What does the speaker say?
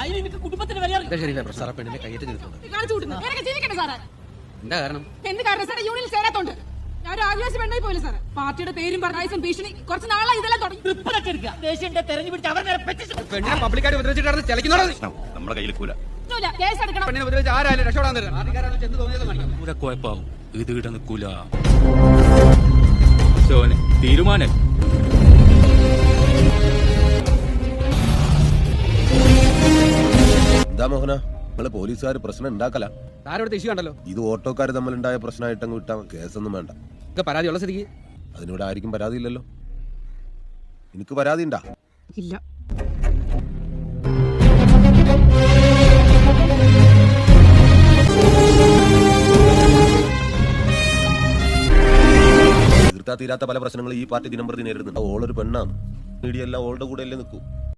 അതിന് എനിക്ക് കുടുംബത്തിന് വില പെണ്ണിനെ കയ്യേറ്റം ചെയ്തിട്ടുണ്ട്. എന്താ കാരണം? എന്ത് കാരണം സാറേ? യൂണിയനിൽ ചേരാത്തോണ്ട്. ഞാൻ ഒരു ആദിവാസി പെണ്ണായി പോയില്ല സാറേ. പാർട്ടിയുടെ പേരും പറഞ്ഞ ഭീഷണി കുറച്ച് നാളായി ഇതെല്ലാം തുടങ്ങി. ട്രിപ്പിലൊക്കെ എടുക്കുക. ദേശീയ തെരഞ്ഞു പിടിച്ച് അവർ പെണ്ണിനെ പബ്ലിക്കായിട്ട് ഉപദ്രവിച്ചിട്ട് ചലിക്കുന്നോടാ. നമ്മുടെ കയ്യിൽ കൂല. കേസ് എടുക്കണം. പെണ്ണിനെ ഉപദ്രവിച്ച് ആരായാലും രക്ഷപ്പെടാൻ തരാം. അധികാരം ചെന്ന് തോന്നിയത് കാണിക്കണം. കുഴപ്പാവും. ഇത് ഇട നിൽക്കൂല. തീരുമാനം എന്താ മോഹന, നിങ്ങള് പോലീസുകാർ പ്രശ്നം ഉണ്ടാക്കല? ആരോടത്തെ ഇഷ്യൂ കണ്ടല്ലോ. ഇത് ഓട്ടോക്കാർ തമ്മിലുണ്ടായ പ്രശ്നമായിട്ട് അങ്ങ് വിട്ടാ കേസൊന്നും വേണ്ട. പരാതിയുള്ള സ്ഥിതിക്ക് അതിനോട് ആർക്കും പരാതി ഇല്ലല്ലോ. എനിക്ക് പരാതി ഉണ്ടാ? ഇല്ല. തീർത്താ തീരാത്ത പല പ്രശ്നങ്ങൾ ഈ പാർട്ടി ദിനംപ്രതി നേരിടുന്നുണ്ട്. ഓളൊരു പെണ്ണാണ്. മീഡിയ എല്ലാം ഓളുടെ കൂടെ അല്ലേ നിൽക്കൂ.